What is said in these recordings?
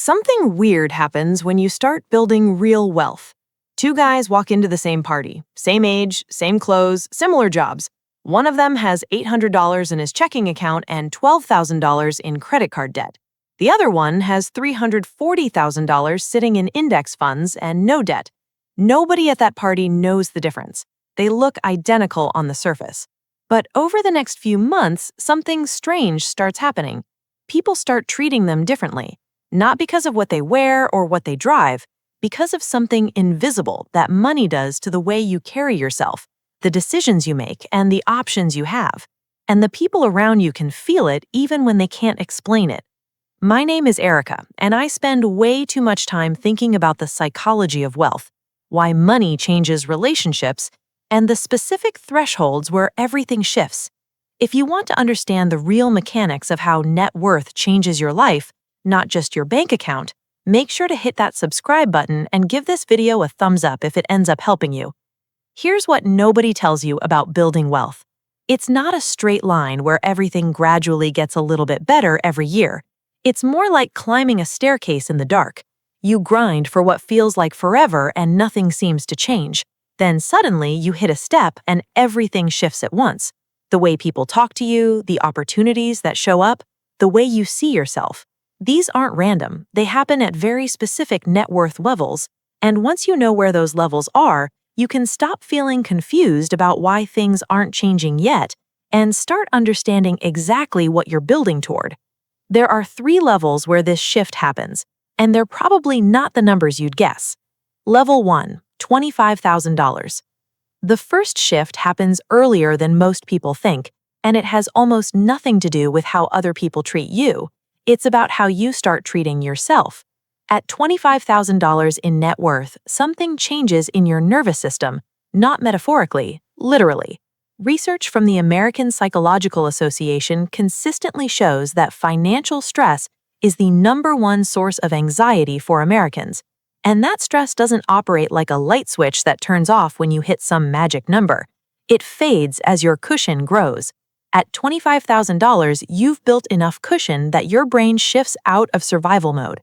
Something weird happens when you start building real wealth. Two guys walk into the same party, same age, same clothes, similar jobs. One of them has $800 in his checking account and $12,000 in credit card debt. The other one has $340,000 sitting in index funds and no debt. Nobody at that party knows the difference. They look identical on the surface. But over the next few months, something strange starts happening. People start treating them differently. Not because of what they wear or what they drive, because of something invisible that money does to the way you carry yourself, the decisions you make, and the options you have. And the people around you can feel it even when they can't explain it. My name is Erica, and I spend way too much time thinking about the psychology of wealth, why money changes relationships, and the specific thresholds where everything shifts. If you want to understand the real mechanics of how net worth changes your life, not just your bank account, make sure to hit that subscribe button and give this video a thumbs up if it ends up helping you. Here's what nobody tells you about building wealth. It's not a straight line where everything gradually gets a little bit better every year. It's more like climbing a staircase in the dark. You grind for what feels like forever and nothing seems to change. Then suddenly you hit a step and everything shifts at once. The way people talk to you, the opportunities that show up, the way you see yourself. These aren't random. They happen at very specific net worth levels, and once you know where those levels are, you can stop feeling confused about why things aren't changing yet and start understanding exactly what you're building toward. There are 3 levels where this shift happens, and they're probably not the numbers you'd guess. Level 1, $25,000. The first shift happens earlier than most people think, and it has almost nothing to do with how other people treat you. It's about how you start treating yourself. At $25,000 in net worth, something changes in your nervous system, not metaphorically, literally. Research from the American Psychological Association consistently shows that financial stress is the #1 source of anxiety for Americans. And that stress doesn't operate like a light switch that turns off when you hit some magic number. It fades as your cushion grows. At $25,000, you've built enough cushion that your brain shifts out of survival mode.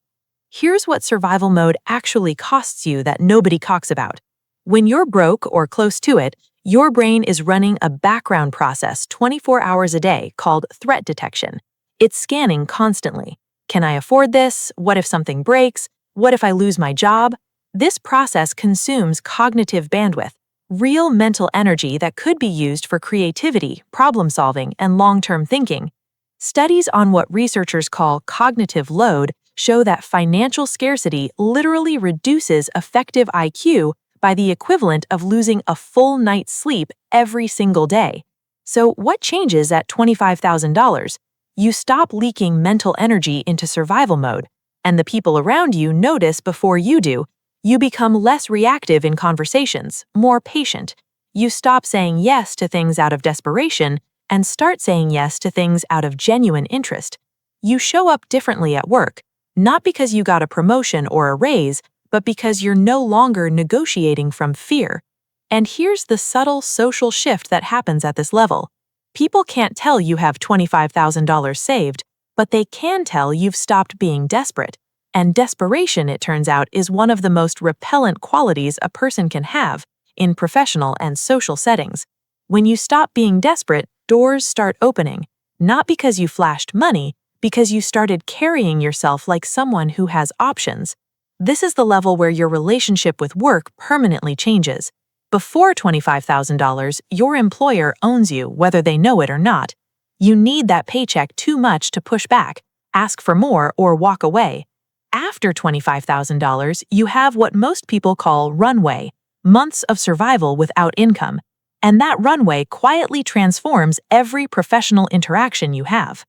Here's what survival mode actually costs you that nobody talks about. When you're broke or close to it, your brain is running a background process 24 hours a day called threat detection. It's scanning constantly. Can I afford this? What if something breaks? What if I lose my job? This process consumes cognitive bandwidth, real mental energy that could be used for creativity, problem-solving, and long-term thinking. Studies on what researchers call cognitive load show that financial scarcity literally reduces effective IQ by the equivalent of losing a full night's sleep every single day. So what changes at $25,000? You stop leaking mental energy into survival mode, and the people around you notice before you do. You become less reactive in conversations, more patient. You stop saying yes to things out of desperation and start saying yes to things out of genuine interest. You show up differently at work, not because you got a promotion or a raise, but because you're no longer negotiating from fear. And here's the subtle social shift that happens at this level. People can't tell you have $25,000 saved, but they can tell you've stopped being desperate. And desperation, it turns out, is one of the most repellent qualities a person can have in professional and social settings. When you stop being desperate, doors start opening, not because you flashed money, because you started carrying yourself like someone who has options. This is the level where your relationship with work permanently changes. Before $25,000, your employer owns you whether they know it or not. You need that paycheck too much to push back, ask for more, or walk away. After $25,000, you have what most people call runway, months of survival without income, and that runway quietly transforms every professional interaction you have.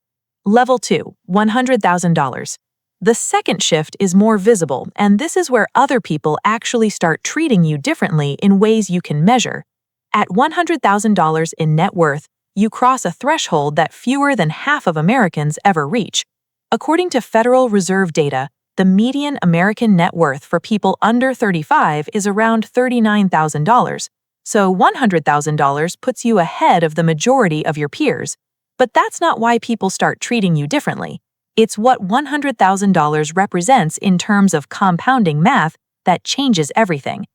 Level 2, $100,000. The second shift is more visible, and this is where other people actually start treating you differently in ways you can measure. At $100,000 in net worth, you cross a threshold that fewer than half of Americans ever reach. According to Federal Reserve data, the median American net worth for people under 35 is around $39,000, so $100,000 puts you ahead of the majority of your peers. But that's not why people start treating you differently. It's what $100,000 represents in terms of compounding math that changes everything.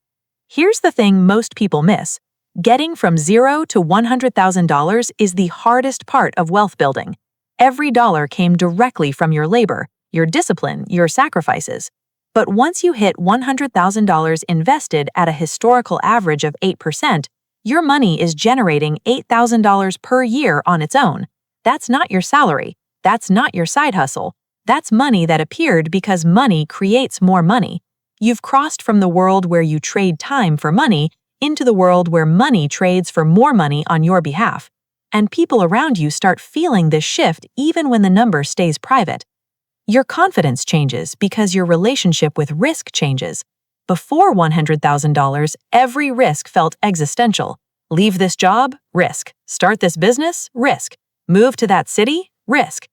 Here's the thing most people miss. Getting from $0 to $100,000 is the hardest part of wealth building. Every dollar came directly from your labor, your discipline, your sacrifices. But once you hit $100,000 invested at a historical average of 8%, your money is generating $8,000 per year on its own. That's not your salary. That's not your side hustle. That's money that appeared because money creates more money. You've crossed from the world where you trade time for money into the world where money trades for more money on your behalf. And people around you start feeling this shift even when the number stays private. Your confidence changes because your relationship with risk changes. Before $100,000, every risk felt existential. Leave this job? Risk. Start this business? Risk. Move to that city? Risk.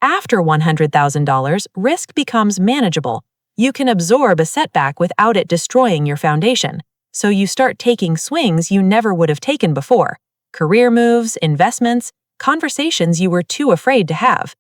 After $100,000, risk becomes manageable. You can absorb a setback without it destroying your foundation. So you start taking swings you never would have taken before. Career moves, investments, conversations you were too afraid to have.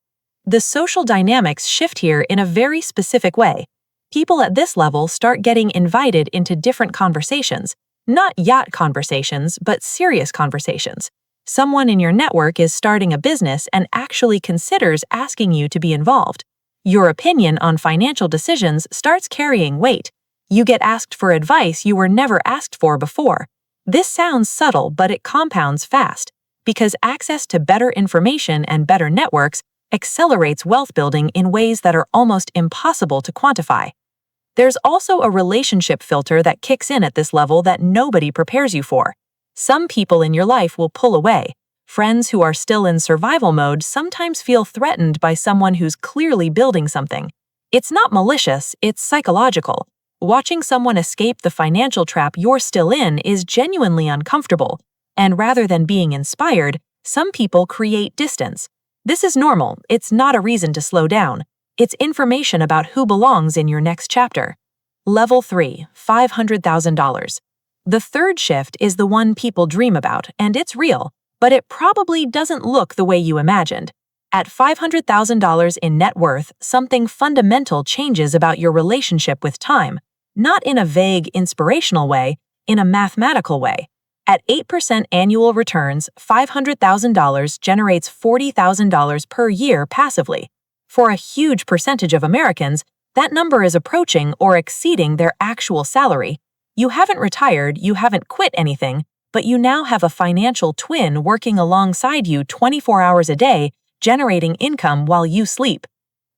The social dynamics shift here in a very specific way. People at this level start getting invited into different conversations. Not yacht conversations, but serious conversations. Someone in your network is starting a business and actually considers asking you to be involved. Your opinion on financial decisions starts carrying weight. You get asked for advice you were never asked for before. This sounds subtle, but it compounds fast, because access to better information and better networks accelerates wealth building in ways that are almost impossible to quantify. There's also a relationship filter that kicks in at this level that nobody prepares you for. Some people in your life will pull away. Friends who are still in survival mode sometimes feel threatened by someone who's clearly building something. It's not malicious, it's psychological. Watching someone escape the financial trap you're still in is genuinely uncomfortable, and rather than being inspired, some people create distance. This is normal, it's not a reason to slow down. It's information about who belongs in your next chapter. Level 3, $500,000. The third shift is the one people dream about, and it's real, but it probably doesn't look the way you imagined. At $500,000 in net worth, something fundamental changes about your relationship with time, not in a vague, inspirational way, in a mathematical way. At 8% annual returns, $500,000 generates $40,000 per year passively. For a huge percentage of Americans, that number is approaching or exceeding their actual salary. You haven't retired, you haven't quit anything, but you now have a financial twin working alongside you 24 hours a day, generating income while you sleep.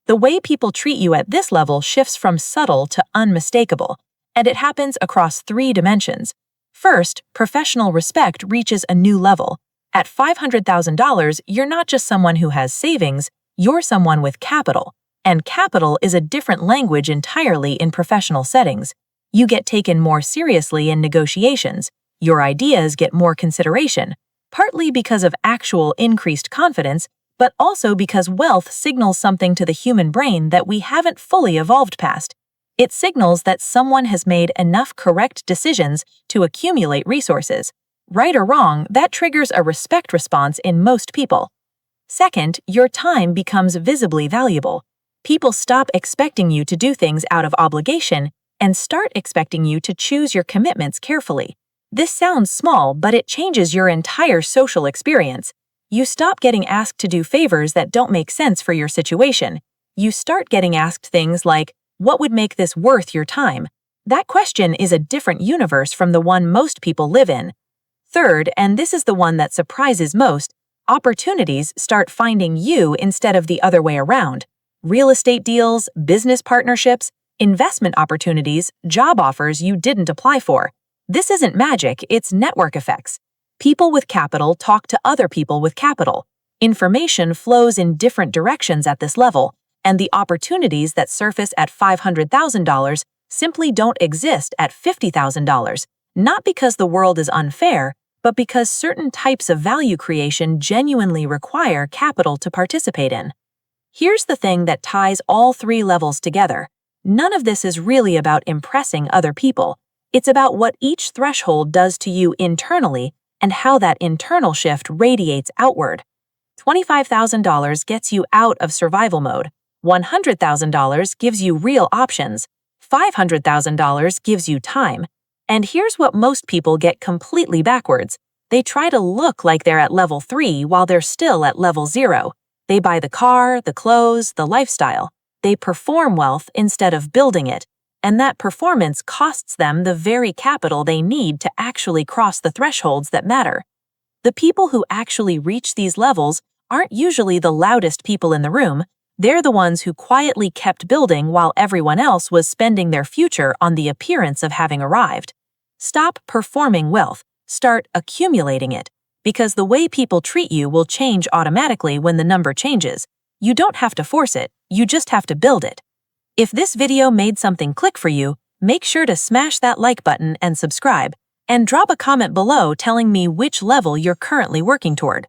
The way people treat you at this level shifts from subtle to unmistakable, and it happens across 3 dimensions. First, professional respect reaches a new level. At $500,000, you're not just someone who has savings, you're someone with capital. And capital is a different language entirely in professional settings. You get taken more seriously in negotiations. Your ideas get more consideration, partly because of actual increased confidence, but also because wealth signals something to the human brain that we haven't fully evolved past. It signals that someone has made enough correct decisions to accumulate resources. Right or wrong, that triggers a respect response in most people. Second, your time becomes visibly valuable. People stop expecting you to do things out of obligation and start expecting you to choose your commitments carefully. This sounds small, but it changes your entire social experience. You stop getting asked to do favors that don't make sense for your situation. You start getting asked things like, what would make this worth your time? That question is a different universe from the one most people live in. Third, and this is the one that surprises most, opportunities start finding you instead of the other way around. Real estate deals, business partnerships, investment opportunities, job offers you didn't apply for. This isn't magic, it's network effects. People with capital talk to other people with capital. Information flows in different directions at this level, and the opportunities that surface at $500,000 simply don't exist at $50,000, not because the world is unfair, but because certain types of value creation genuinely require capital to participate in. Here's the thing that ties all 3 levels together. None of this is really about impressing other people. It's about what each threshold does to you internally and how that internal shift radiates outward. $25,000 gets you out of survival mode. $100,000 gives you real options. $500,000 gives you time. And here's what most people get completely backwards. They try to look like they're at level 3 while they're still at level 0. They buy the car, the clothes, the lifestyle. They perform wealth instead of building it. And that performance costs them the very capital they need to actually cross the thresholds that matter. The people who actually reach these levels aren't usually the loudest people in the room. They're the ones who quietly kept building while everyone else was spending their future on the appearance of having arrived. Stop performing wealth. Start accumulating it. Because the way people treat you will change automatically when the number changes. You don't have to force it, you just have to build it. If this video made something click for you, make sure to smash that like button and subscribe, and drop a comment below telling me which level you're currently working toward.